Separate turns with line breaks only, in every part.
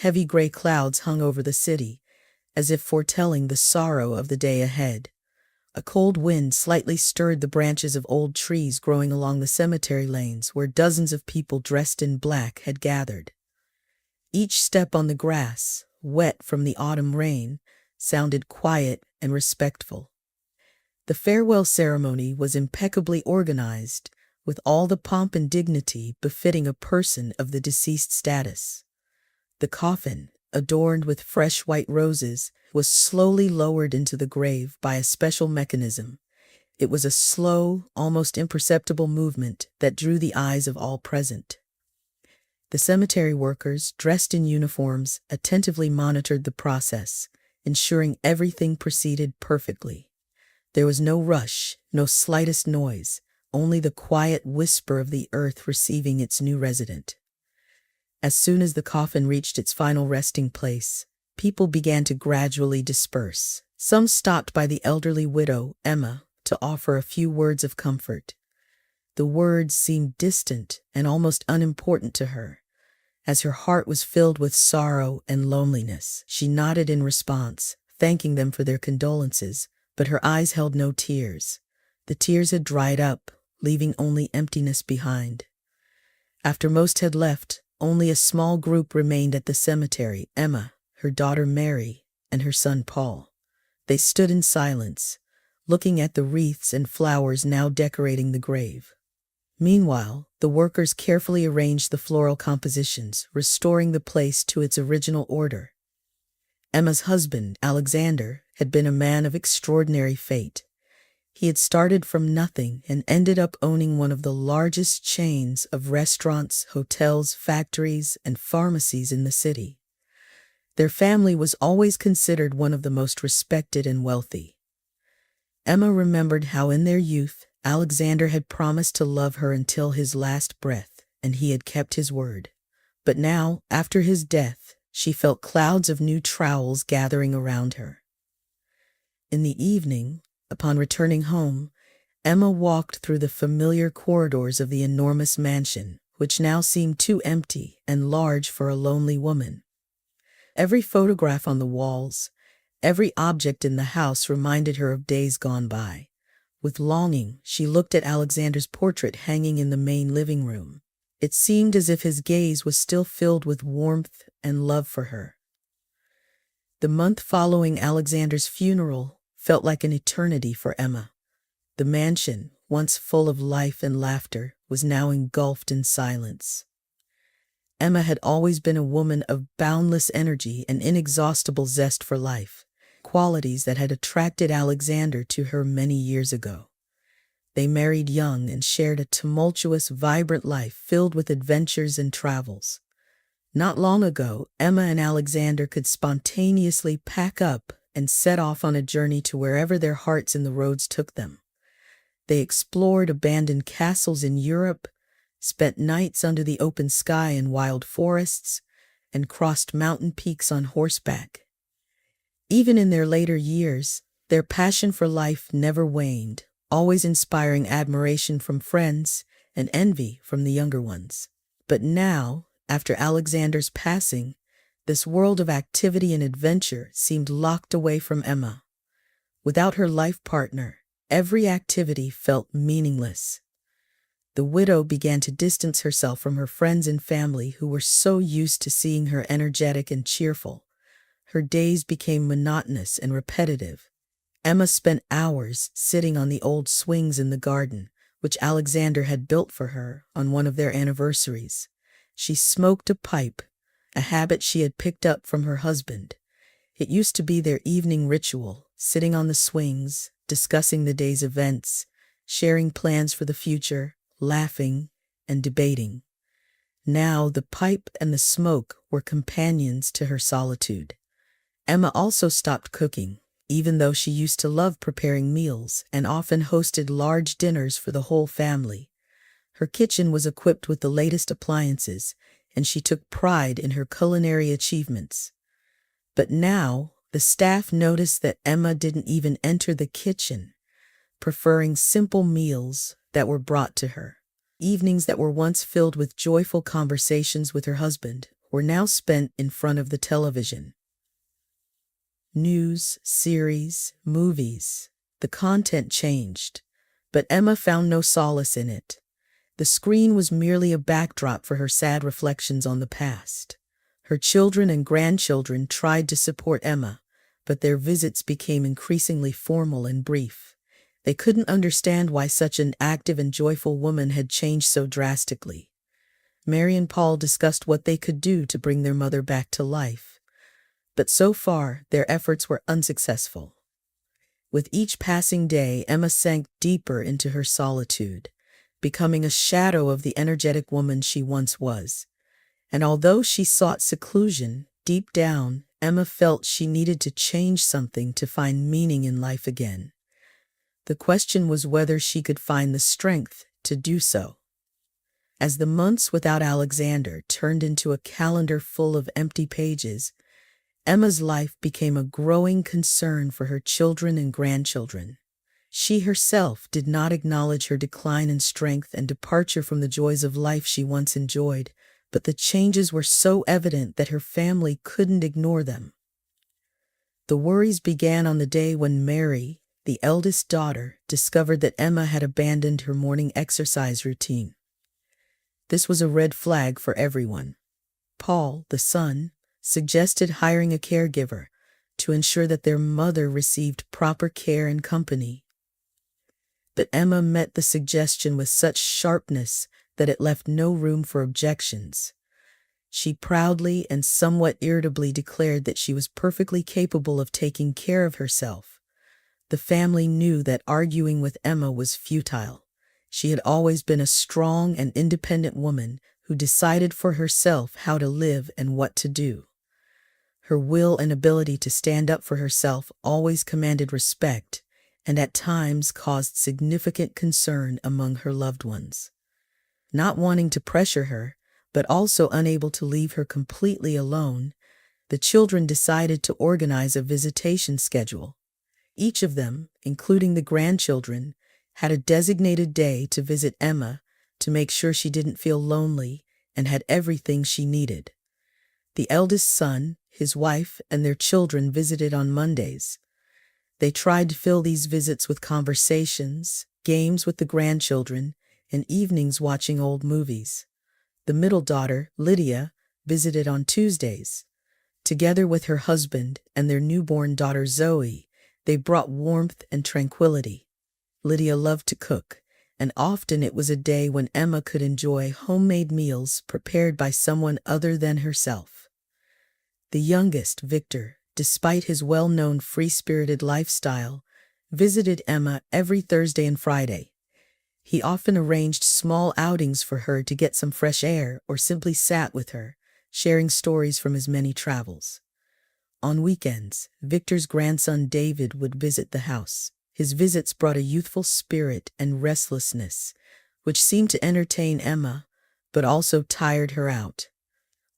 heavy gray clouds hung over the city, as if foretelling the sorrow of the day ahead. A cold wind slightly stirred the branches of old trees growing along the cemetery lanes where dozens of people dressed in black had gathered. Each step on the grass, wet from the autumn rain, sounded quiet and respectful. The farewell ceremony was impeccably organized, with all the pomp and dignity befitting a person of the deceased status. The coffin, adorned with fresh white roses, was slowly lowered into the grave by a special mechanism. It was a slow, almost imperceptible movement that drew the eyes of all present. The cemetery workers, dressed in uniforms, attentively monitored the process, ensuring everything proceeded perfectly. There was no rush, no slightest noise, only the quiet whisper of the earth receiving its new resident. As soon as the coffin reached its final resting place, people began to gradually disperse. Some stopped by the elderly widow, Emma, to offer a few words of comfort. The words seemed distant and almost unimportant to her. As her heart was filled with sorrow and loneliness, she nodded in response, thanking them for their condolences, but her eyes held no tears. The tears had dried up, leaving only emptiness behind. After most had left, only a small group remained at the cemetery: Emma, her daughter Mary, and her son Paul. They stood in silence, looking at the wreaths and flowers now decorating the grave. Meanwhile, the workers carefully arranged the floral compositions, restoring the place to its original order. Emma's husband, Alexander, had been a man of extraordinary fate. He had started from nothing and ended up owning one of the largest chains of restaurants, hotels, factories, and pharmacies in the city. Their family was always considered one of the most respected and wealthy. Emma remembered how in their youth, Alexander had promised to love her until his last breath, and he had kept his word. But now, after his death, she felt clouds of new trowels gathering around her. In the evening, upon returning home, Emma walked through the familiar corridors of the enormous mansion, which now seemed too empty and large for a lonely woman. Every photograph on the walls, every object in the house reminded her of days gone by. With longing, she looked at Alexander's portrait hanging in the main living room. It seemed as if his gaze was still filled with warmth and love for her. The month following Alexander's funeral felt like an eternity for Emma. The mansion, once full of life and laughter, was now engulfed in silence. Emma had always been a woman of boundless energy and inexhaustible zest for life, qualities that had attracted Alexander to her many years ago. They married young and shared a tumultuous, vibrant life filled with adventures and travels. Not long ago, Emma and Alexander could spontaneously pack up and set off on a journey to wherever their hearts and the roads took them. They explored abandoned castles in Europe, spent nights under the open sky in wild forests, and crossed mountain peaks on horseback. Even in their later years, their passion for life never waned, always inspiring admiration from friends and envy from the younger ones. But now, after Alexander's passing, this world of activity and adventure seemed locked away from Emma. Without her life partner, every activity felt meaningless. The widow began to distance herself from her friends and family who were so used to seeing her energetic and cheerful. Her days became monotonous and repetitive. Emma spent hours sitting on the old swings in the garden, which Alexander had built for her on one of their anniversaries. She smoked a pipe, a habit she had picked up from her husband. It used to be their evening ritual, sitting on the swings, discussing the day's events, sharing plans for the future, laughing and debating. Now the pipe and the smoke were companions to her solitude. Emma also stopped cooking, even though she used to love preparing meals and often hosted large dinners for the whole family. Her kitchen was equipped with the latest appliances, and she took pride in her culinary achievements. But now, the staff noticed that Emma didn't even enter the kitchen, preferring simple meals that were brought to her. Evenings that were once filled with joyful conversations with her husband were now spent in front of the television. News, series, movies. The content changed, but Emma found no solace in it. The screen was merely a backdrop for her sad reflections on the past. Her children and grandchildren tried to support Emma, but their visits became increasingly formal and brief. They couldn't understand why such an active and joyful woman had changed so drastically. Mary and Paul discussed what they could do to bring their mother back to life. But so far, their efforts were unsuccessful. With each passing day, Emma sank deeper into her solitude, becoming a shadow of the energetic woman she once was. And although she sought seclusion, deep down, Emma felt she needed to change something to find meaning in life again. The question was whether she could find the strength to do so. As the months without Alexander turned into a calendar full of empty pages, Emma's life became a growing concern for her children and grandchildren. She herself did not acknowledge her decline in strength and departure from the joys of life she once enjoyed, but the changes were so evident that her family couldn't ignore them. The worries began on the day when Mary, the eldest daughter, discovered that Emma had abandoned her morning exercise routine. This was a red flag for everyone. Paul, the son, suggested hiring a caregiver to ensure that their mother received proper care and company. But Emma met the suggestion with such sharpness that it left no room for objections. She proudly and somewhat irritably declared that she was perfectly capable of taking care of herself. The family knew that arguing with Emma was futile. She had always been a strong and independent woman who decided for herself how to live and what to do. Her will and ability to stand up for herself always commanded respect, and at times caused significant concern among her loved ones. Not wanting to pressure her, but also unable to leave her completely alone, the children decided to organize a visitation schedule. Each of them, including the grandchildren, had a designated day to visit Emma to make sure she didn't feel lonely and had everything she needed. The eldest son, his wife, and their children visited on Mondays. They tried to fill these visits with conversations, games with the grandchildren, and evenings watching old movies. The middle daughter, Lydia, visited on Tuesdays. Together with her husband and their newborn daughter Zoe, they brought warmth and tranquility. Lydia loved to cook, and often it was a day when Emma could enjoy homemade meals prepared by someone other than herself. The youngest, Victor, despite his well-known free-spirited lifestyle, visited Emma every Thursday and Friday. He often arranged small outings for her to get some fresh air or simply sat with her, sharing stories from his many travels. On weekends, Victor's grandson David would visit the house. His visits brought a youthful spirit and restlessness, which seemed to entertain Emma, but also tired her out.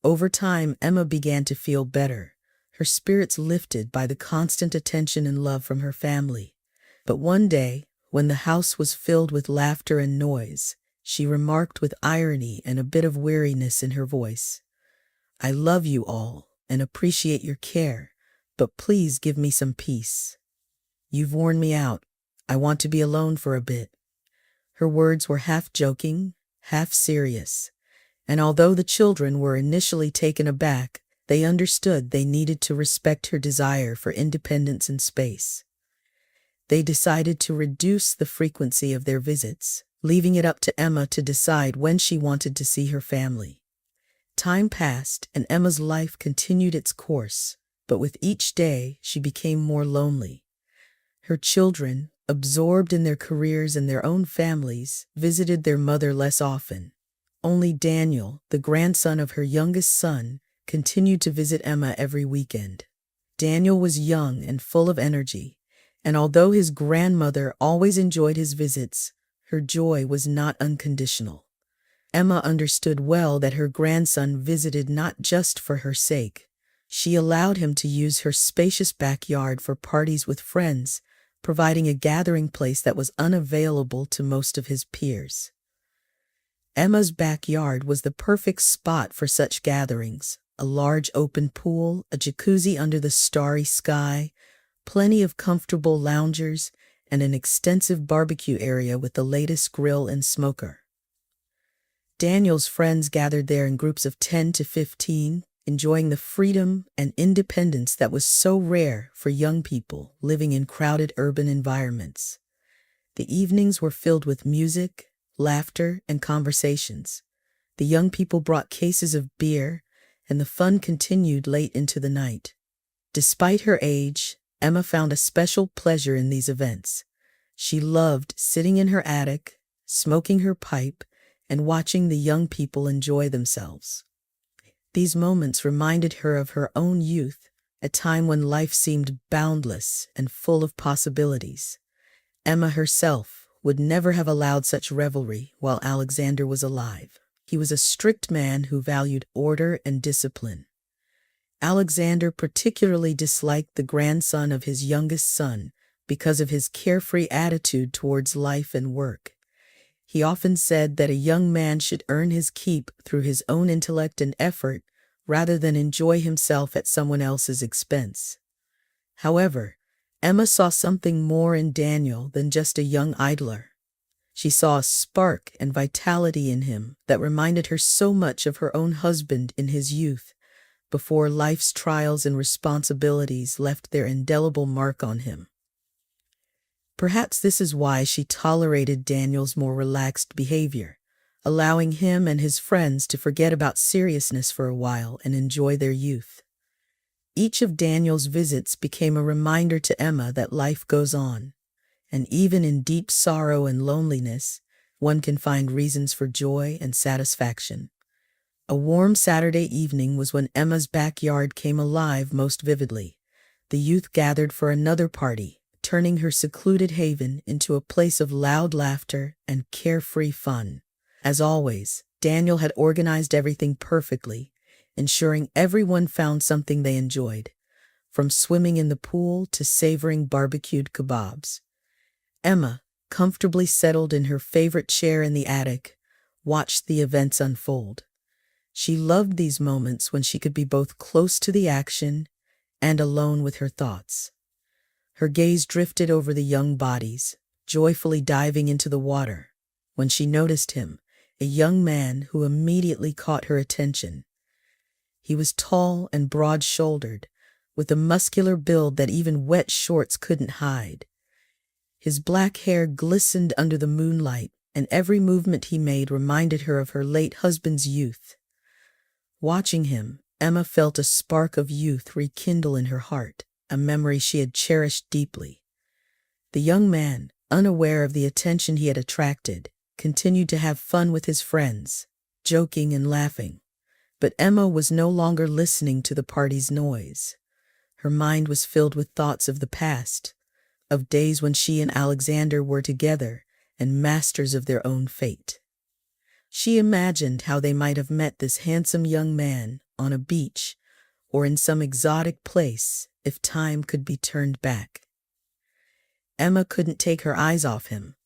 Over time, Emma began to feel better, her spirits lifted by the constant attention and love from her family. But one day, when the house was filled with laughter and noise, she remarked with irony and a bit of weariness in her voice, "I love you all and appreciate your care, but please give me some peace. You've worn me out. I want to be alone for a bit." Her words were half joking, half serious, and although the children were initially taken aback, they understood they needed to respect her desire for independence and space. They decided to reduce the frequency of their visits, leaving it up to Emma to decide when she wanted to see her family. Time passed, and Emma's life continued its course, but with each day she became more lonely. Her children, absorbed in their careers and their own families, visited their mother less often. Only Daniel, the grandson of her youngest son, continued to visit Emma every weekend. Daniel was young and full of energy, and although his grandmother always enjoyed his visits, her joy was not unconditional. Emma understood well that her grandson visited not just for her sake. She allowed him to use her spacious backyard for parties with friends, providing a gathering place that was unavailable to most of his peers. Emma's backyard was the perfect spot for such gatherings. A large open pool, a jacuzzi under the starry sky, plenty of comfortable loungers, and an extensive barbecue area with the latest grill and smoker. Daniel's friends gathered there in groups of 10 to 15, enjoying the freedom and independence that was so rare for young people living in crowded urban environments. The evenings were filled with music, laughter, and conversations. The young people brought cases of beer, and the fun continued late into the night. Despite her age, Emma found a special pleasure in these events. She loved sitting in her attic, smoking her pipe, and watching the young people enjoy themselves. These moments reminded her of her own youth, a time when life seemed boundless and full of possibilities. Emma herself would never have allowed such revelry while Alexander was alive. He was a strict man who valued order and discipline. Alexander particularly disliked the grandson of his youngest son because of his carefree attitude towards life and work. He often said that a young man should earn his keep through his own intellect and effort rather than enjoy himself at someone else's expense. However, Emma saw something more in Daniel than just a young idler. She saw a spark and vitality in him that reminded her so much of her own husband in his youth, before life's trials and responsibilities left their indelible mark on him. Perhaps this is why she tolerated Daniel's more relaxed behavior, allowing him and his friends to forget about seriousness for a while and enjoy their youth. Each of Daniel's visits became a reminder to Emma that life goes on, and even in deep sorrow and loneliness, one can find reasons for joy and satisfaction. A warm Saturday evening was when Emma's backyard came alive most vividly. The youth gathered for another party, turning her secluded haven into a place of loud laughter and carefree fun. As always, Daniel had organized everything perfectly, ensuring everyone found something they enjoyed, from swimming in the pool to savoring barbecued kebabs. Emma, comfortably settled in her favorite chair in the attic, watched the events unfold. She loved these moments when she could be both close to the action and alone with her thoughts. Her gaze drifted over the young bodies, joyfully diving into the water, when she noticed him, a young man who immediately caught her attention. He was tall and broad-shouldered, with a muscular build that even wet shorts couldn't hide. His black hair glistened under the moonlight, and every movement he made reminded her of her late husband's youth. Watching him, Emma felt a spark of youth rekindle in her heart, a memory she had cherished deeply. The young man, unaware of the attention he had attracted, continued to have fun with his friends, joking and laughing. But Emma was no longer listening to the party's noise. Her mind was filled with thoughts of the past, of days when she and Alexander were together and masters of their own fate. She imagined how they might have met this handsome young man on a beach or in some exotic place if time could be turned back. Emma couldn't take her eyes off him,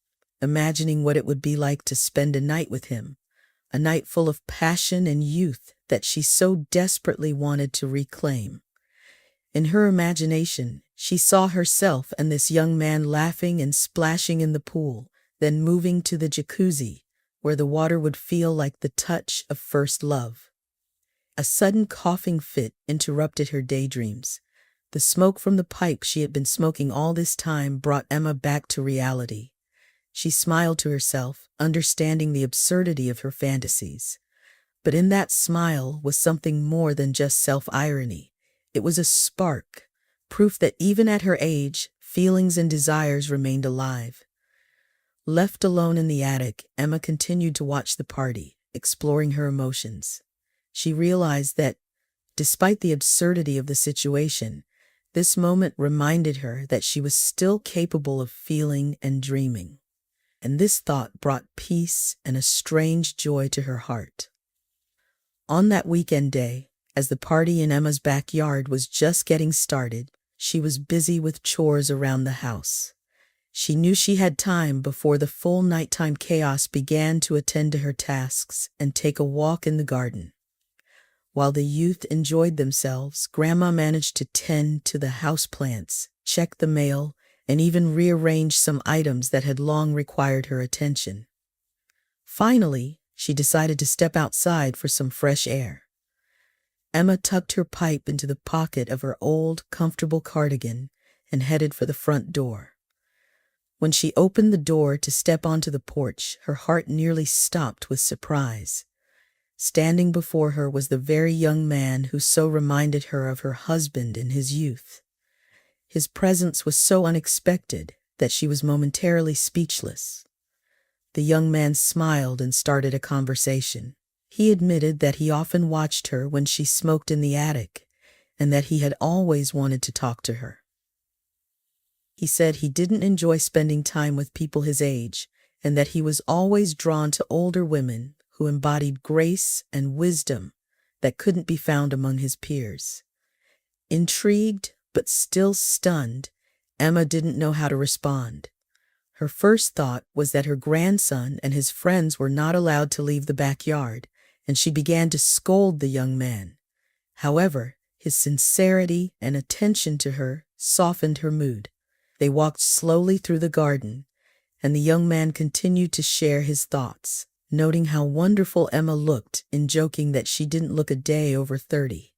imagining what it would be like to spend a night with him, a night full of passion and youth that she so desperately wanted to reclaim. In her imagination, she saw herself and this young man laughing and splashing in the pool, then moving to the jacuzzi, where the water would feel like the touch of first love. A sudden coughing fit interrupted her daydreams. The smoke from the pipe she had been smoking all this time brought Emma back to reality. She smiled to herself, understanding the absurdity of her fantasies. But in that smile was something more than just self-irony. It was a spark, proof that even at her age, feelings and desires remained alive. Left alone in the attic, Emma continued to watch the party, exploring her emotions. She realized that, despite the absurdity of the situation, this moment reminded her that she was still capable of feeling and dreaming. And this thought brought peace and a strange joy to her heart. On that weekend day, as the party in Emma's backyard was just getting started, she was busy with chores around the house. She knew she had time before the full nighttime chaos began to attend to her tasks and take a walk in the garden. While the youth enjoyed themselves, Grandma managed to tend to the houseplants, check the mail, and even rearrange some items that had long required her attention. Finally, she decided to step outside for some fresh air. Emma tucked her pipe into the pocket of her old, comfortable cardigan and headed for the front door. When she opened the door to step onto the porch, her heart nearly stopped with surprise. Standing before her was the very young man who so reminded her of her husband in his youth. His presence was so unexpected that she was momentarily speechless. The young man smiled and started a conversation. He admitted that he often watched her when she smoked in the attic, and that he had always wanted to talk to her. He said he didn't enjoy spending time with people his age, and that he was always drawn to older women who embodied grace and wisdom that couldn't be found among his peers. Intrigued, but still stunned, Emma didn't know how to respond. Her first thought was that her grandson and his friends were not allowed to leave the backyard, and she began to scold the young man. However, his sincerity and attention to her softened her mood. They walked slowly through the garden, and the young man continued to share his thoughts, noting how wonderful Emma looked and joking that she didn't look a day over 30.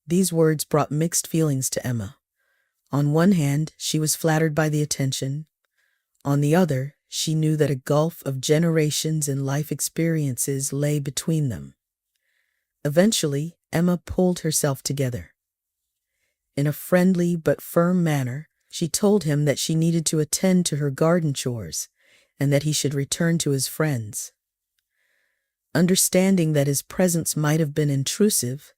These words brought mixed feelings to Emma. On one hand, she was flattered by the attention. On the other, she knew that a gulf of generations and life experiences lay between them. Eventually, Emma pulled herself together. In a friendly but firm manner, she told him that she needed to attend to her garden chores and that he should return to his friends. Understanding that his presence might have been intrusive,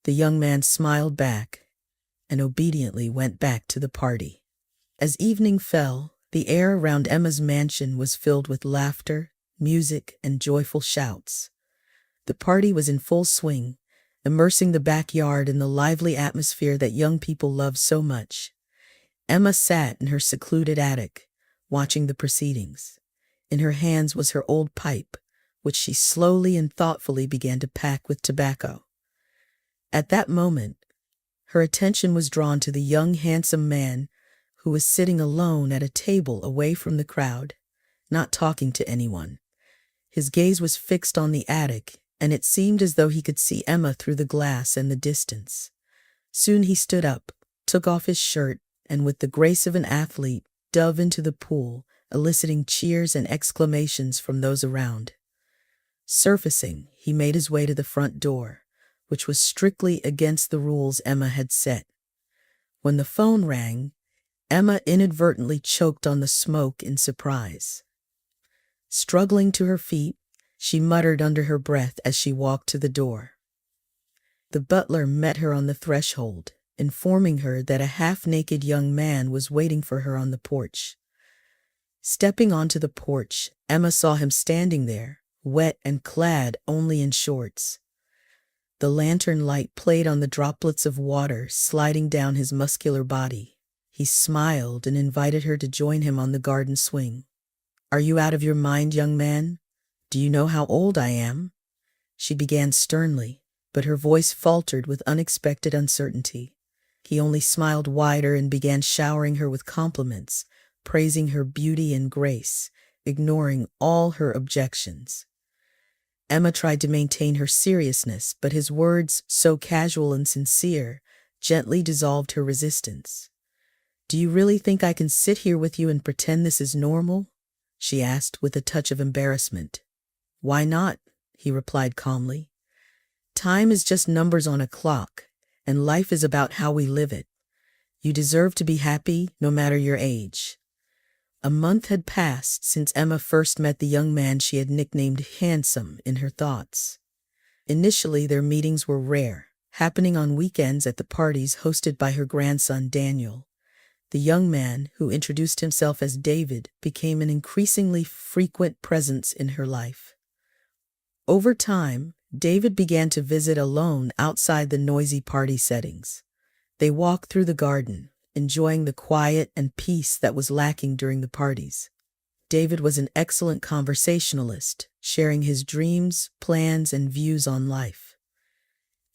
the young man smiled back and obediently went back to the party. As evening fell, the air around Emma's mansion was filled with laughter, music, and joyful shouts. The party was in full swing, immersing the backyard in the lively atmosphere that young people love so much. Emma sat in her secluded attic, watching the proceedings. In her hands was her old pipe, which she slowly and thoughtfully began to pack with tobacco. At that moment, her attention was drawn to the young, handsome man who was sitting alone at a table away from the crowd, not talking to anyone. His gaze was fixed on the attic, and it seemed as though he could see Emma through the glass and the distance. Soon he stood up, took off his shirt, and with the grace of an athlete, dove into the pool, eliciting cheers and exclamations from those around. Surfacing, he made his way to the front door, which was strictly against the rules Emma had set. When the phone rang, Emma inadvertently choked on the smoke in surprise. Struggling to her feet, she muttered under her breath as she walked to the door. The butler met her on the threshold, informing her that a half-naked young man was waiting for her on the porch. Stepping onto the porch, Emma saw him standing there, wet and clad only in shorts. The lantern light played on the droplets of water sliding down his muscular body. He smiled and invited her to join him on the garden swing. "Are you out of your mind, young man? Do you know how old I am?" She began sternly, but her voice faltered with unexpected uncertainty. He only smiled wider and began showering her with compliments, praising her beauty and grace, ignoring all her objections. Emma tried to maintain her seriousness, but his words, so casual and sincere, gently dissolved her resistance. "Do you really think I can sit here with you and pretend this is normal?" she asked with a touch of embarrassment. "Why not?" he replied calmly. "Time is just numbers on a clock, and life is about how we live it. You deserve to be happy no matter your age." A month had passed since Emma first met the young man she had nicknamed Handsome in her thoughts. Initially, their meetings were rare, happening on weekends at the parties hosted by her grandson Daniel. The young man, who introduced himself as David, became an increasingly frequent presence in her life. Over time, David began to visit alone outside the noisy party settings. They walked through the garden, enjoying the quiet and peace that was lacking during the parties. David was an excellent conversationalist, sharing his dreams, plans, and views on life.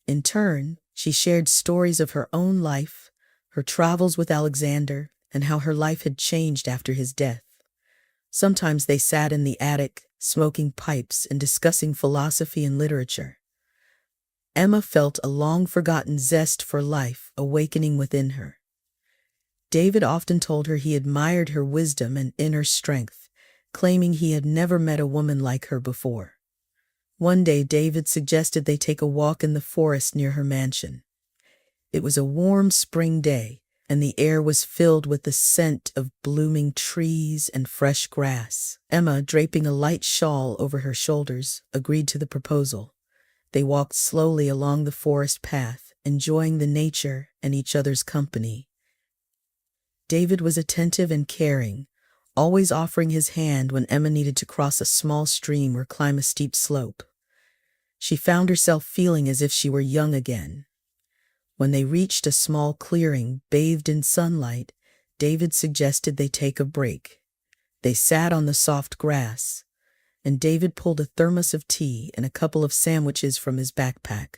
In turn, she shared stories of her own life, her travels with Alexander, and how her life had changed after his death. Sometimes they sat in the attic, smoking pipes and discussing philosophy and literature. Emma felt a long-forgotten zest for life awakening within her. David often told her he admired her wisdom and inner strength, claiming he had never met a woman like her before. One day, David suggested they take a walk in the forest near her mansion. It was a warm spring day, and the air was filled with the scent of blooming trees and fresh grass. Emma, draping a light shawl over her shoulders, agreed to the proposal. They walked slowly along the forest path, enjoying the nature and each other's company. David was attentive and caring, always offering his hand when Emma needed to cross a small stream or climb a steep slope. She found herself feeling as if she were young again. When they reached a small clearing bathed in sunlight, David suggested they take a break. They sat on the soft grass, and David pulled a thermos of tea and a couple of sandwiches from his backpack.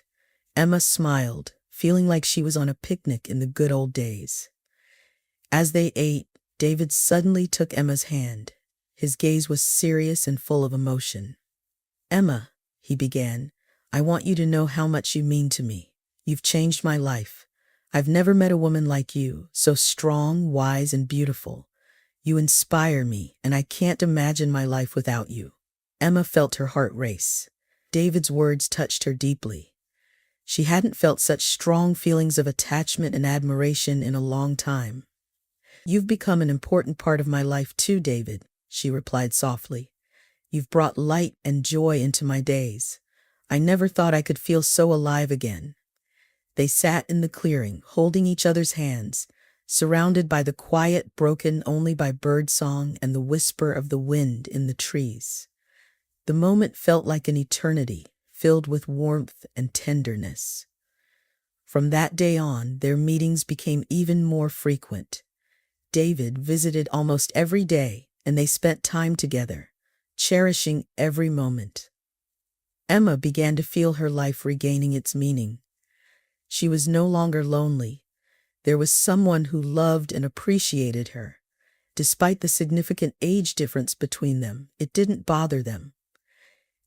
Emma smiled, feeling like she was on a picnic in the good old days. As they ate, David suddenly took Emma's hand. His gaze was serious and full of emotion. "Emma," he began, "I want you to know how much you mean to me. You've changed my life. I've never met a woman like you, so strong, wise, and beautiful. You inspire me, and I can't imagine my life without you." Emma felt her heart race. David's words touched her deeply. She hadn't felt such strong feelings of attachment and admiration in a long time. "You've become an important part of my life too, David," she replied softly. "You've brought light and joy into my days. I never thought I could feel so alive again." They sat in the clearing, holding each other's hands, surrounded by the quiet broken only by birdsong and the whisper of the wind in the trees. The moment felt like an eternity, filled with warmth and tenderness. From that day on, their meetings became even more frequent. David visited almost every day, and they spent time together, cherishing every moment. Emma began to feel her life regaining its meaning. She was no longer lonely. There was someone who loved and appreciated her. Despite the significant age difference between them, it didn't bother them.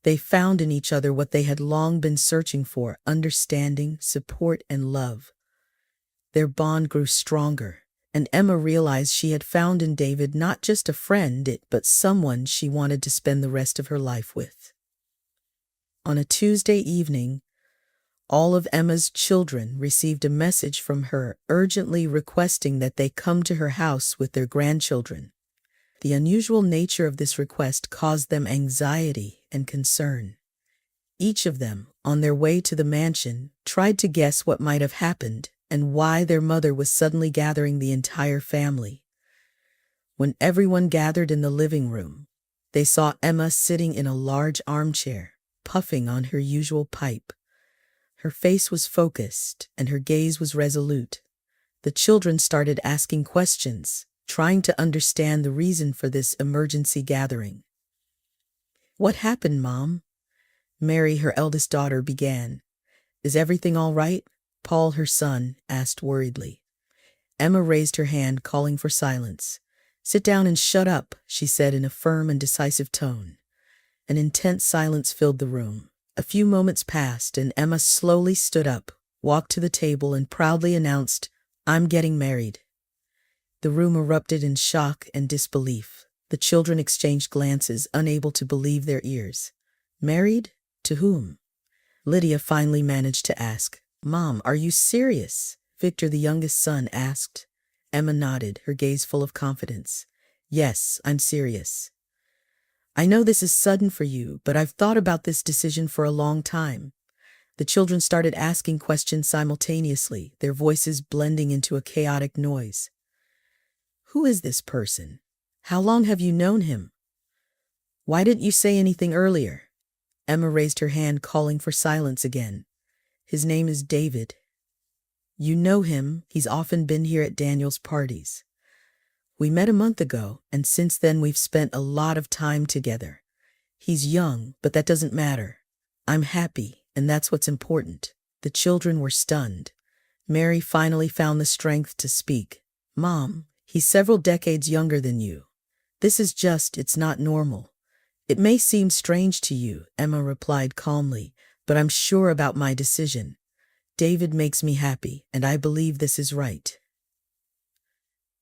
They found in each other what they had long been searching for: understanding, support, and love. Their bond grew stronger, and Emma realized she had found in David not just a friend, but someone she wanted to spend the rest of her life with. On a Tuesday evening, all of Emma's children received a message from her urgently requesting that they come to her house with their grandchildren. The unusual nature of this request caused them anxiety and concern. Each of them, on their way to the mansion, tried to guess what might have happened and why their mother was suddenly gathering the entire family. When everyone gathered in the living room, they saw Emma sitting in a large armchair, puffing on her usual pipe. Her face was focused, and her gaze was resolute. The children started asking questions, trying to understand the reason for this emergency gathering. "What happened, Mom?" Mary, her eldest daughter, began. "Is everything all right?" Paul, her son, asked worriedly. Emma raised her hand, calling for silence. "Sit down and shut up," she said in a firm and decisive tone. An intense silence filled the room. A few moments passed, and Emma slowly stood up, walked to the table, and proudly announced, "I'm getting married." The room erupted in shock and disbelief. The children exchanged glances, unable to believe their ears. "Married? To whom?" Lydia finally managed to ask. "Mom, are you serious?" Victor, the youngest son, asked. Emma nodded, her gaze full of confidence. "Yes, I'm serious. I know this is sudden for you, but I've thought about this decision for a long time." The children started asking questions simultaneously, their voices blending into a chaotic noise. "Who is this person? How long have you known him? Why didn't you say anything earlier?" Emma raised her hand, calling for silence again. "His name is David." You know him, he's often been here at Daniel's parties. We met a month ago, and since then we've spent a lot of time together. He's young, but that doesn't matter. I'm happy, and that's what's important." The children were stunned. Mary finally found the strength to speak. "Mom, he's several decades younger than you. It's not normal." "It may seem strange to you," Emma replied calmly, "but I'm sure about my decision. David makes me happy, and I believe this is right."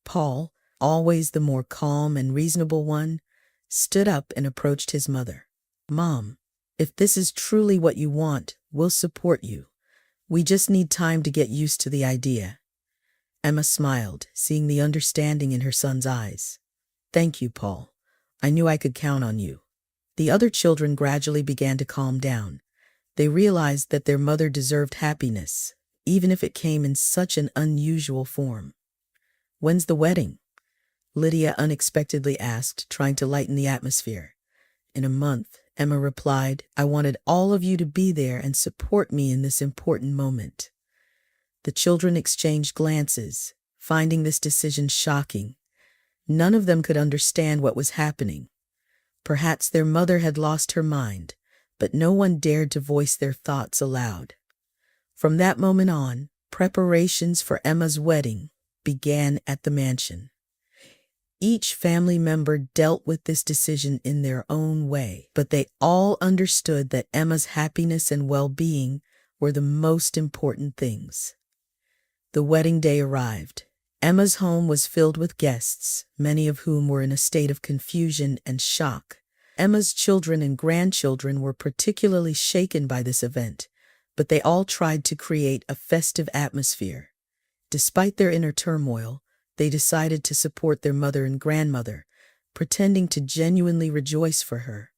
Paul, always the more calm and reasonable one, stood up and approached his mother. "Mom, if this is truly what you want, we'll support you. We just need time to get used to the idea." Emma smiled, seeing the understanding in her son's eyes. "Thank you, Paul. I knew I could count on you." The other children gradually began to calm down. They realized that their mother deserved happiness, even if it came in such an unusual form. "When's the wedding?" Lydia unexpectedly asked, trying to lighten the atmosphere. "In a month," Emma replied. "I wanted all of you to be there and support me in this important moment." The children exchanged glances, finding this decision shocking. None of them could understand what was happening. Perhaps their mother had lost her mind, but no one dared to voice their thoughts aloud. From that moment on, preparations for Emma's wedding began at the mansion. Each family member dealt with this decision in their own way, but they all understood that Emma's happiness and well-being were the most important things. The wedding day arrived. Emma's home was filled with guests, many of whom were in a state of confusion and shock. Emma's children and grandchildren were particularly shaken by this event, but they all tried to create a festive atmosphere. Despite their inner turmoil, they decided to support their mother and grandmother, pretending to genuinely rejoice for her.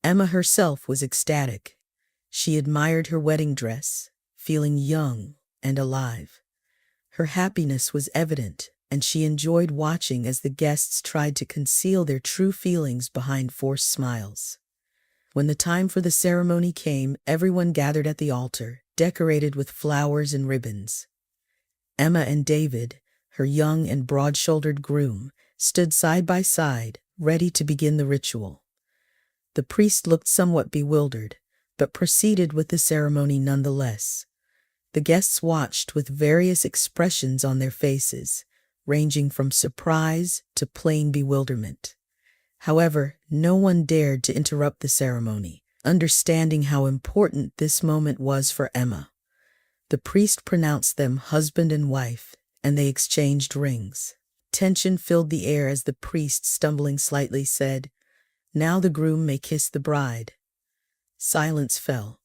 Emma herself was ecstatic. She admired her wedding dress, feeling young and alive. Her happiness was evident, and she enjoyed watching as the guests tried to conceal their true feelings behind forced smiles. When the time for the ceremony came, everyone gathered at the altar, decorated with flowers and ribbons. Emma and David, her young and broad-shouldered groom, stood side by side, ready to begin the ritual. The priest looked somewhat bewildered, but proceeded with the ceremony nonetheless. The guests watched with various expressions on their faces, ranging from surprise to plain bewilderment. However, no one dared to interrupt the ceremony, understanding how important this moment was for Emma. The priest pronounced them husband and wife, and they exchanged rings. Tension filled the air as the priest, stumbling slightly, said, "Now the groom may kiss the bride." Silence fell.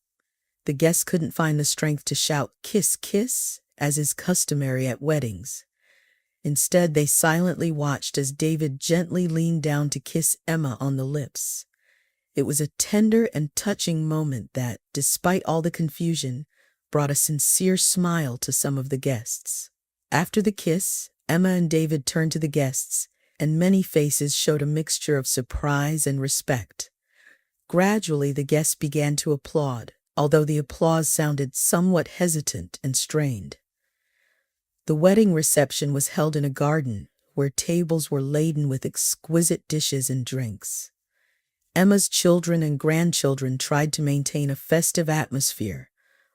The guests couldn't find the strength to shout, "Kiss, kiss," as is customary at weddings. Instead, they silently watched as David gently leaned down to kiss Emma on the lips. It was a tender and touching moment that, despite all the confusion, brought a sincere smile to some of the guests. After the kiss, Emma and David turned to the guests, and many faces showed a mixture of surprise and respect. Gradually, the guests began to applaud, although the applause sounded somewhat hesitant and strained. The wedding reception was held in a garden, where tables were laden with exquisite dishes and drinks. Emma's children and grandchildren tried to maintain a festive atmosphere,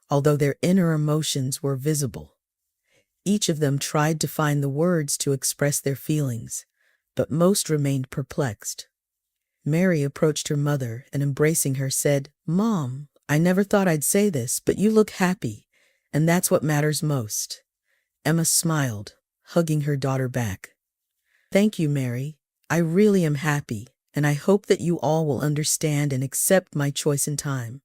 although their inner emotions were visible. Each of them tried to find the words to express their feelings, but most remained perplexed. Mary approached her mother and, embracing her, said, "Mom, I never thought I'd say this, but you look happy, and that's what matters most." Emma smiled, hugging her daughter back. "Thank you, Mary. I really am happy, and I hope that you all will understand and accept my choice in time."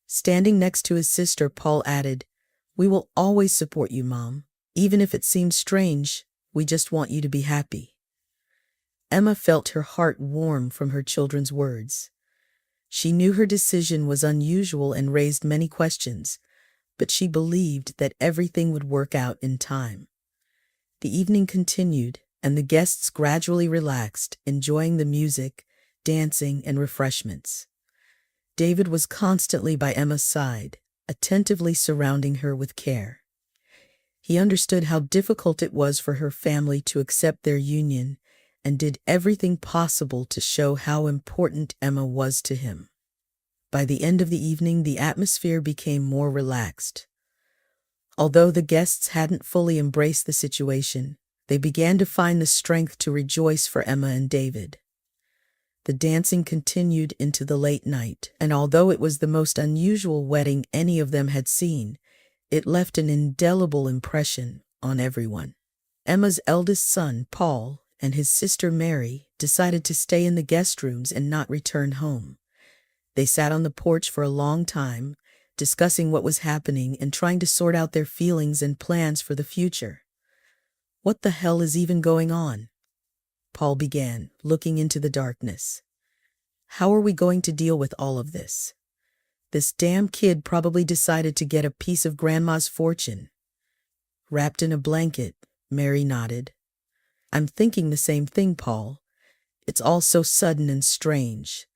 Standing next to his sister, Paul added, "We will always support you, Mom. Even if it seems strange, we just want you to be happy." Emma felt her heart warm from her children's words. She knew her decision was unusual and raised many questions, but she believed that everything would work out in time. The evening continued, and the guests gradually relaxed, enjoying the music, dancing, and refreshments. David was constantly by Emma's side, attentively surrounding her with care. He understood how difficult it was for her family to accept their union and did everything possible to show how important Emma was to him. By the end of the evening, the atmosphere became more relaxed. Although the guests hadn't fully embraced the situation, they began to find the strength to rejoice for Emma and David. The dancing continued into the late night, and although it was the most unusual wedding any of them had seen, it left an indelible impression on everyone. Emma's eldest son, Paul, and his sister Mary decided to stay in the guest rooms and not return home. They sat on the porch for a long time, discussing what was happening and trying to sort out their feelings and plans for the future. "What the hell is even going on?" Paul began, looking into the darkness. "How are we going to deal with all of this? This damn kid probably decided to get a piece of Grandma's fortune." "Wrapped in a blanket," Mary nodded. "I'm thinking the same thing, Paul. It's all so sudden and strange.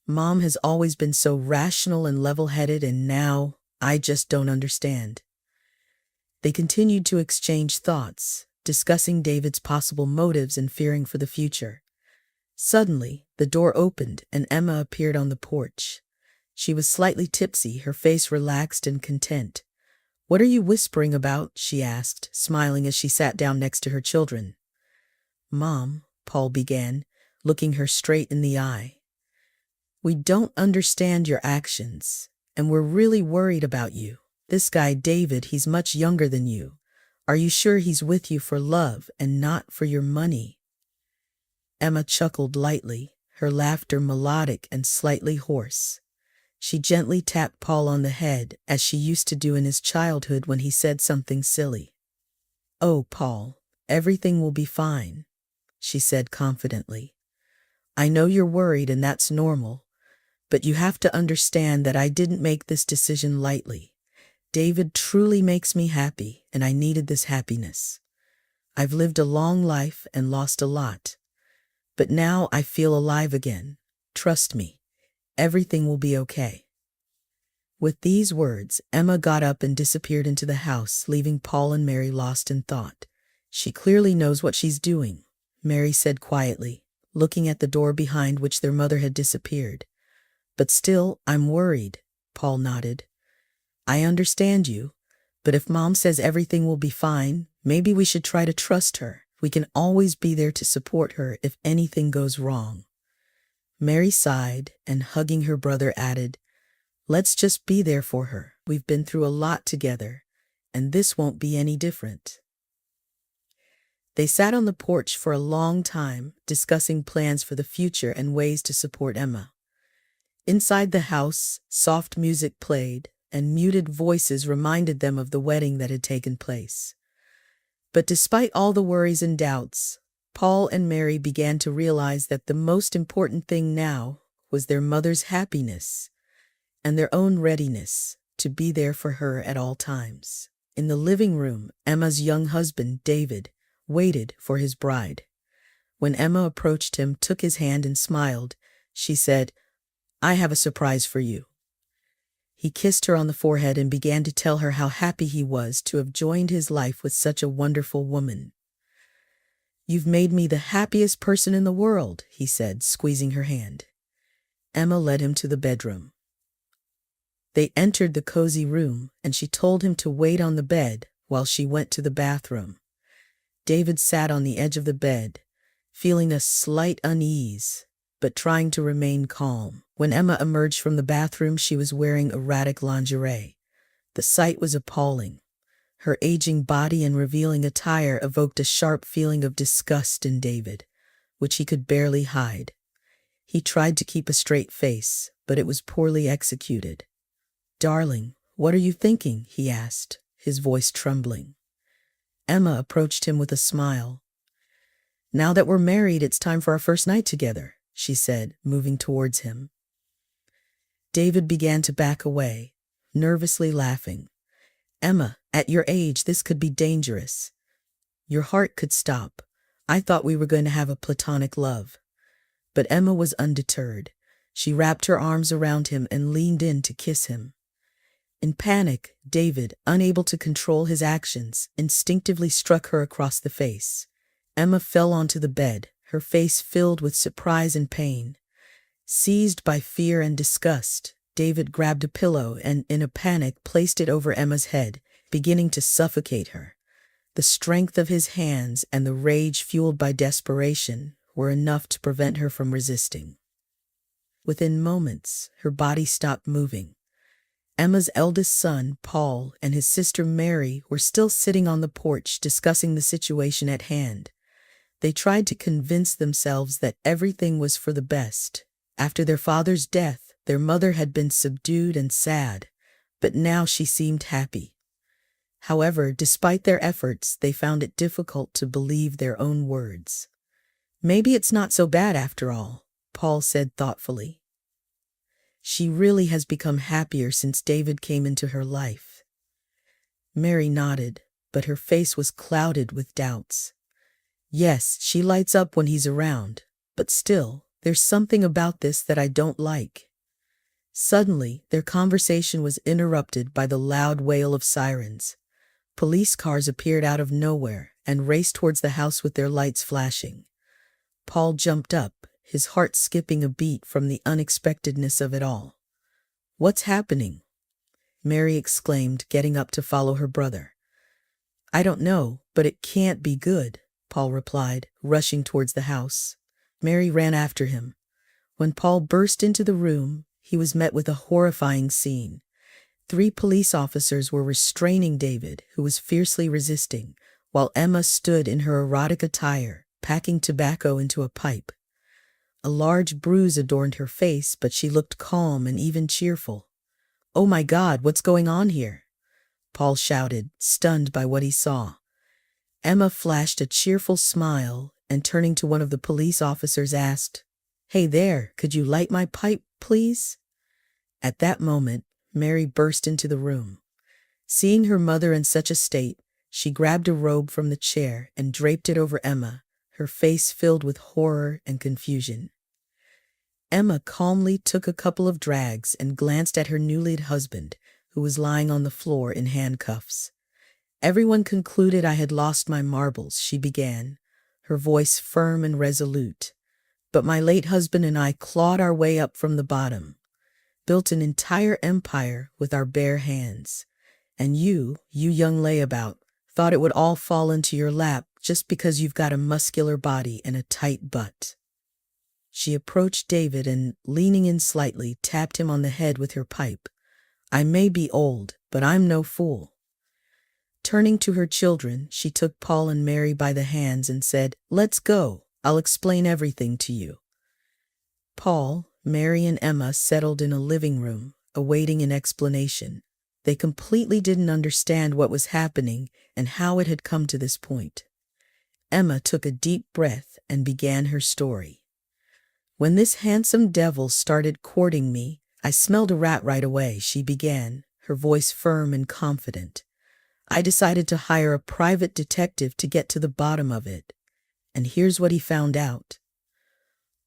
Mom has always been so rational and level-headed, and now I just don't understand." They continued to exchange thoughts, discussing David's possible motives and fearing for the future. Suddenly, the door opened and Emma appeared on the porch. She was slightly tipsy, her face relaxed and content. "What are you whispering about?" she asked, smiling as she sat down next to her children. "Mom," Paul began, looking her straight in the eye, "we don't understand your actions, and we're really worried about you. This guy, David, he's much younger than you. Are you sure he's with you for love and not for your money?" Emma chuckled lightly, her laughter melodic and slightly hoarse. She gently tapped Paul on the head, as she used to do in his childhood when he said something silly. "Oh, Paul, everything will be fine," she said confidently. "I know you're worried and that's normal, but you have to understand that I didn't make this decision lightly. David truly makes me happy, and I needed this happiness. I've lived a long life and lost a lot, but now I feel alive again. Trust me, everything will be okay." With these words, Emma got up and disappeared into the house, leaving Paul and Mary lost in thought. "She clearly knows what she's doing," Mary said quietly, looking at the door behind which their mother had disappeared. "But still, I'm worried," Paul nodded. "I understand you, but if Mom says everything will be fine, maybe we should try to trust her. We can always be there to support her if anything goes wrong." Mary sighed and, hugging her brother, added, "Let's just be there for her. We've been through a lot together, and this won't be any different." They sat on the porch for a long time, discussing plans for the future and ways to support Emma. Inside the house, soft music played, and muted voices reminded them of the wedding that had taken place. But despite all the worries and doubts, Paul and Mary began to realize that the most important thing now was their mother's happiness and their own readiness to be there for her at all times. In the living room, Emma's young husband, David, waited for his bride. When Emma approached him, took his hand and smiled, she said, "I have a surprise for you." He kissed her on the forehead and began to tell her how happy he was to have joined his life with such a wonderful woman. "You've made me the happiest person in the world," he said, squeezing her hand. Emma led him to the bedroom. They entered the cozy room, and she told him to wait on the bed while she went to the bathroom. David sat on the edge of the bed, feeling a slight unease, but trying to remain calm. When Emma emerged from the bathroom, she was wearing erratic lingerie. The sight was appalling. Her aging body and revealing attire evoked a sharp feeling of disgust in David, which he could barely hide. He tried to keep a straight face, but it was poorly executed. "Darling, what are you thinking?" he asked, his voice trembling. Emma approached him with a smile. "Now that we're married, it's time for our first night together," she said, moving towards him. David began to back away, nervously laughing. "Emma, at your age, this could be dangerous. Your heart could stop. I thought we were going to have a platonic love." But Emma was undeterred. She wrapped her arms around him and leaned in to kiss him. In panic, David, unable to control his actions, instinctively struck her across the face. Emma fell onto the bed, her face filled with surprise and pain. Seized by fear and disgust, David grabbed a pillow and, in a panic, placed it over Emma's head, beginning to suffocate her. The strength of his hands and the rage fueled by desperation were enough to prevent her from resisting. Within moments, her body stopped moving. Emma's eldest son, Paul, and his sister Mary were still sitting on the porch discussing the situation at hand. They tried to convince themselves that everything was for the best. After their father's death, their mother had been subdued and sad, but now she seemed happy. However, despite their efforts, they found it difficult to believe their own words. "Maybe it's not so bad after all," Paul said thoughtfully. "She really has become happier since David came into her life." Mary nodded, but her face was clouded with doubts. "Yes, she lights up when he's around, but still, there's something about this that I don't like." Suddenly, their conversation was interrupted by the loud wail of sirens. Police cars appeared out of nowhere and raced towards the house with their lights flashing. Paul jumped up, his heart skipping a beat from the unexpectedness of it all. "What's happening?" Mary exclaimed, getting up to follow her brother. "I don't know, but it can't be good," Paul replied, rushing towards the house. Mary ran after him. When Paul burst into the room, he was met with a horrifying scene. 3 police officers were restraining David, who was fiercely resisting, while Emma stood in her erotic attire, packing tobacco into a pipe. A large bruise adorned her face, but she looked calm and even cheerful. "Oh my God, what's going on here?" Paul shouted, stunned by what he saw. Emma flashed a cheerful smile and, turning to one of the police officers, asked, "Hey there, could you light my pipe, please?" At that moment, Mary burst into the room. Seeing her mother in such a state, she grabbed a robe from the chair and draped it over Emma, her face filled with horror and confusion. Emma calmly took a couple of drags and glanced at her newly husband, who was lying on the floor in handcuffs. "Everyone concluded I had lost my marbles," she began, her voice firm and resolute. "But my late husband and I clawed our way up from the bottom, built an entire empire with our bare hands. And you young layabout, thought it would all fall into your lap just because you've got a muscular body and a tight butt." She approached David and, leaning in slightly, tapped him on the head with her pipe. "I may be old, but I'm no fool." Turning to her children, she took Paul and Mary by the hands and said, "Let's go. I'll explain everything to you." Paul, Mary, and Emma settled in a living room, awaiting an explanation. They completely didn't understand what was happening and how it had come to this point. Emma took a deep breath and began her story. "When this handsome devil started courting me, I smelled a rat right away," she began, her voice firm and confident. "I decided to hire a private detective to get to the bottom of it. And here's what he found out."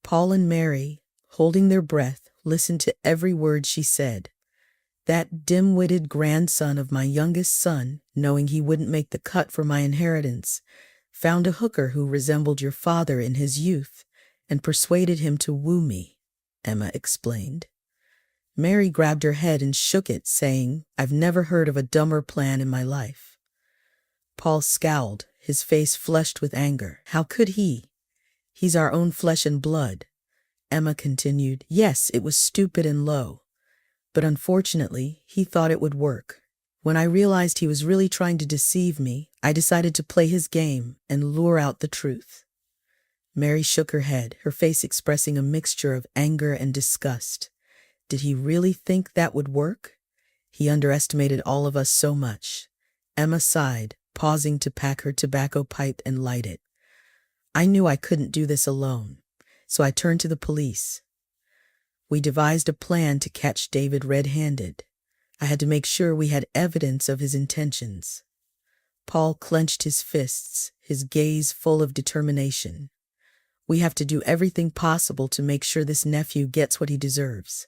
Paul and Mary, holding their breath, listened to every word she said. "That dim-witted grandson of my youngest son, knowing he wouldn't make the cut for my inheritance, found a hooker who resembled your father in his youth and persuaded him to woo me," Emma explained. Mary grabbed her head and shook it, saying, "I've never heard of a dumber plan in my life." Paul scowled, his face flushed with anger. "How could he? He's our own flesh and blood." Emma continued, "Yes, it was stupid and low. But unfortunately, he thought it would work. When I realized he was really trying to deceive me, I decided to play his game and lure out the truth." Mary shook her head, her face expressing a mixture of anger and disgust. Did he really think that would work? He underestimated all of us so much. Emma sighed, pausing to pack her tobacco pipe and light it. "I knew I couldn't do this alone, so I turned to the police. We devised a plan to catch David red-handed. I had to make sure we had evidence of his intentions." Paul clenched his fists, his gaze full of determination. "We have to do everything possible to make sure this nephew gets what he deserves."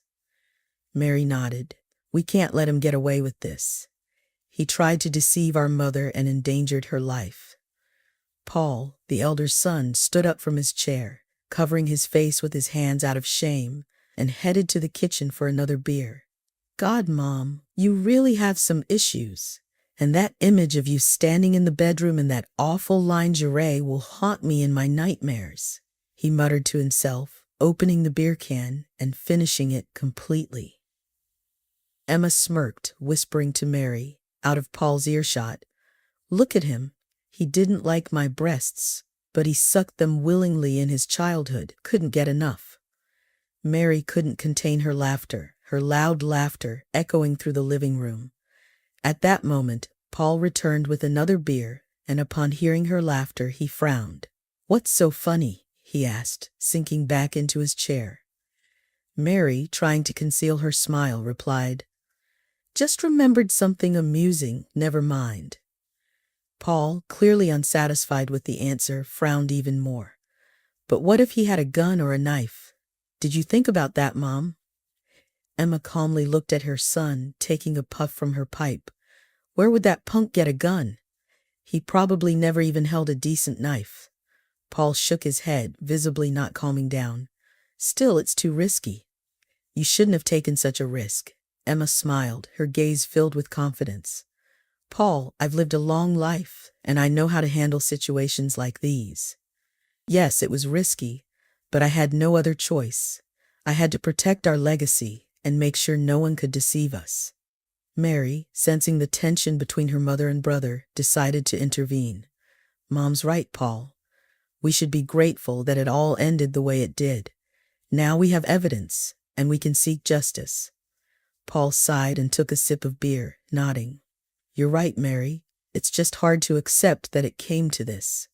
Mary nodded. We can't let him get away with this. He tried to deceive our mother and endangered her life. Paul, the elder son, stood up from his chair, covering his face with his hands out of shame, and headed to the kitchen for another beer. God, Mom, you really have some issues. And that image of you standing in the bedroom in that awful lingerie will haunt me in my nightmares, he muttered to himself, opening the beer can and finishing it completely. Emma smirked, whispering to Mary, out of Paul's earshot, "Look at him. He didn't like my breasts, but he sucked them willingly in his childhood, couldn't get enough." Mary couldn't contain her laughter, her loud laughter echoing through the living room. At that moment, Paul returned with another beer, and upon hearing her laughter, he frowned. "What's so funny?" he asked, sinking back into his chair. Mary, trying to conceal her smile, replied, "Just remembered something amusing, never mind." Paul, clearly unsatisfied with the answer, frowned even more. "But what if he had a gun or a knife? Did you think about that, Mom?" Emma calmly looked at her son, taking a puff from her pipe. "Where would that punk get a gun? He probably never even held a decent knife." Paul shook his head, visibly not calming down. "Still, it's too risky." "You shouldn't have taken such a risk." Emma smiled, her gaze filled with confidence. "Paul, I've lived a long life, and I know how to handle situations like these. Yes, it was risky, but I had no other choice. I had to protect our legacy and make sure no one could deceive us." Mary, sensing the tension between her mother and brother, decided to intervene. "Mom's right, Paul. We should be grateful that it all ended the way it did. Now we have evidence, and we can seek justice." Paul sighed and took a sip of beer, nodding. "You're right, Mary. It's just hard to accept that it came to this."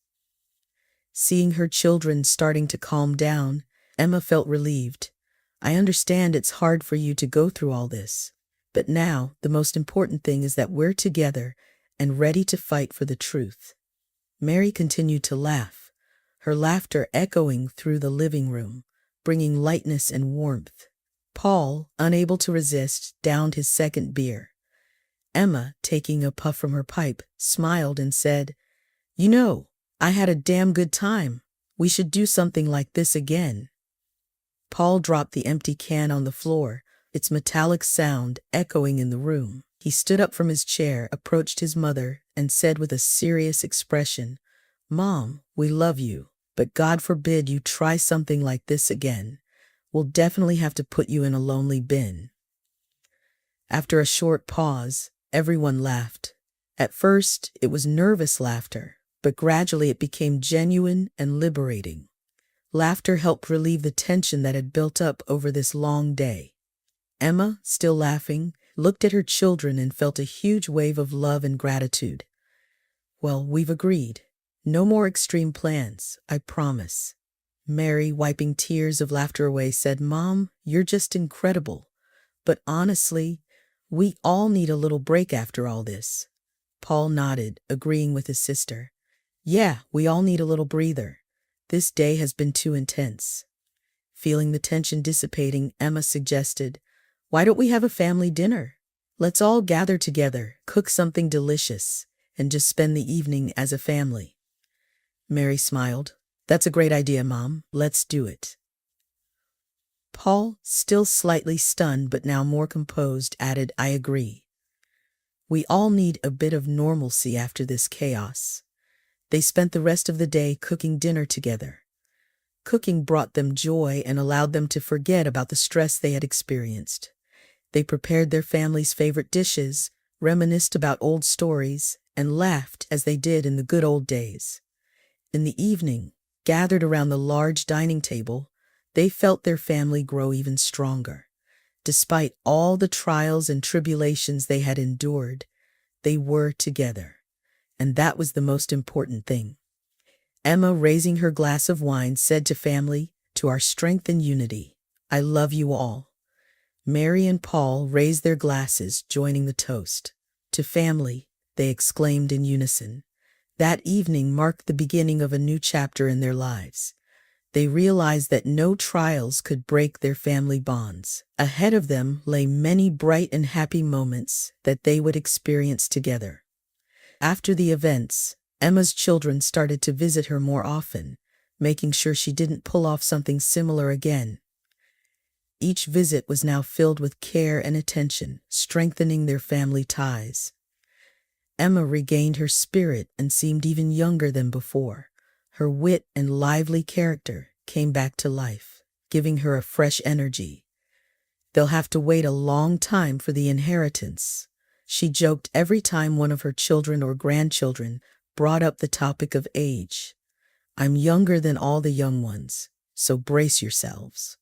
Seeing her children starting to calm down, Emma felt relieved. "I understand it's hard for you to go through all this. But now, the most important thing is that we're together and ready to fight for the truth." Mary continued to laugh, her laughter echoing through the living room, bringing lightness and warmth. Paul, unable to resist, downed his second beer. Emma, taking a puff from her pipe, smiled and said, "You know, I had a damn good time. We should do something like this again." Paul dropped the empty can on the floor, its metallic sound echoing in the room. He stood up from his chair, approached his mother, and said with a serious expression, "Mom, we love you, but God forbid you try something like this again. We'll definitely have to put you in a lonely bin." After a short pause, everyone laughed. At first, it was nervous laughter, but gradually it became genuine and liberating. Laughter helped relieve the tension that had built up over this long day. Emma, still laughing, looked at her children and felt a huge wave of love and gratitude. "Well, we've agreed. No more extreme plans, I promise." Mary, wiping tears of laughter away, said, "Mom, you're just incredible. But honestly, we all need a little break after all this." Paul nodded, agreeing with his sister. "Yeah, we all need a little breather. This day has been too intense." Feeling the tension dissipating, Emma suggested, "Why don't we have a family dinner? Let's all gather together, cook something delicious, and just spend the evening as a family." Mary smiled. "That's a great idea, Mom. Let's do it." Paul, still slightly stunned but now more composed, added, "I agree. We all need a bit of normalcy after this chaos." They spent the rest of the day cooking dinner together. Cooking brought them joy and allowed them to forget about the stress they had experienced. They prepared their family's favorite dishes, reminisced about old stories, and laughed as they did in the good old days. In the evening, gathered around the large dining table, they felt their family grow even stronger. Despite all the trials and tribulations they had endured, they were together. And that was the most important thing. Emma, raising her glass of wine, said to family, "To our strength and unity, I love you all." Mary and Paul raised their glasses, joining the toast. "To family," they exclaimed in unison. That evening marked the beginning of a new chapter in their lives. They realized that no trials could break their family bonds. Ahead of them lay many bright and happy moments that they would experience together. After the events, Emma's children started to visit her more often, making sure she didn't pull off something similar again. Each visit was now filled with care and attention, strengthening their family ties. Emma regained her spirit and seemed even younger than before. Her wit and lively character came back to life, giving her a fresh energy. They'll have to wait a long time for the inheritance, she joked every time one of her children or grandchildren brought up the topic of age. I'm younger than all the young ones, so brace yourselves.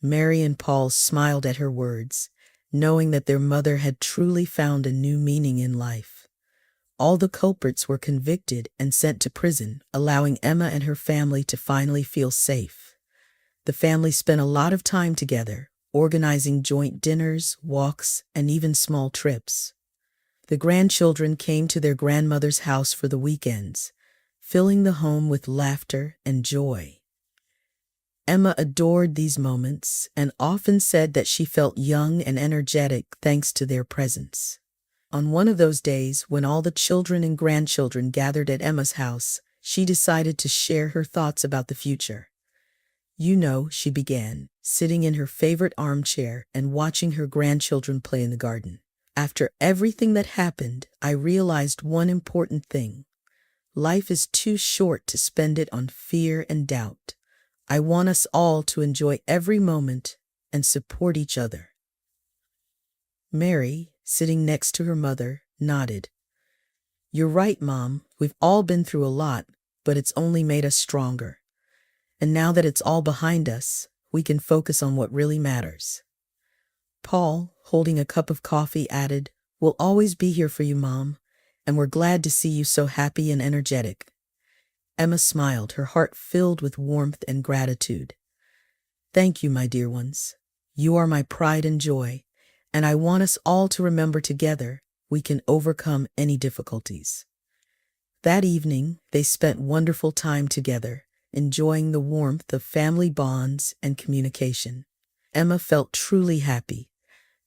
Mary and Paul smiled at her words, knowing that their mother had truly found a new meaning in life. All the culprits were convicted and sent to prison, allowing Emma and her family to finally feel safe. The family spent a lot of time together, organizing joint dinners, walks, and even small trips. The grandchildren came to their grandmother's house for the weekends, filling the home with laughter and joy. Emma adored these moments and often said that she felt young and energetic thanks to their presence. On one of those days, when all the children and grandchildren gathered at Emma's house, she decided to share her thoughts about the future. You know, she began, sitting in her favorite armchair and watching her grandchildren play in the garden. After everything that happened, I realized one important thing. Life is too short to spend it on fear and doubt. I want us all to enjoy every moment and support each other. Mary, sitting next to her mother, nodded. You're right, Mom. We've all been through a lot, but it's only made us stronger. And now that it's all behind us, we can focus on what really matters. Paul, holding a cup of coffee, added, We'll always be here for you, Mom, and we're glad to see you so happy and energetic. Emma smiled, her heart filled with warmth and gratitude. Thank you, my dear ones. You are my pride and joy, and I want us all to remember together we can overcome any difficulties. That evening, they spent wonderful time together, enjoying the warmth of family bonds and communication. Emma felt truly happy,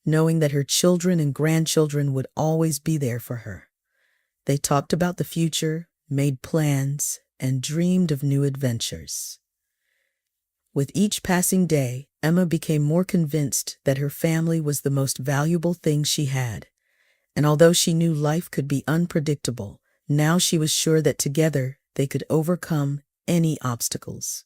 knowing that her children and grandchildren would always be there for her. They talked about the future, made plans, and dreamed of new adventures. With each passing day, Emma became more convinced that her family was the most valuable thing she had. And although she knew life could be unpredictable, now she was sure that together they could overcome any obstacles.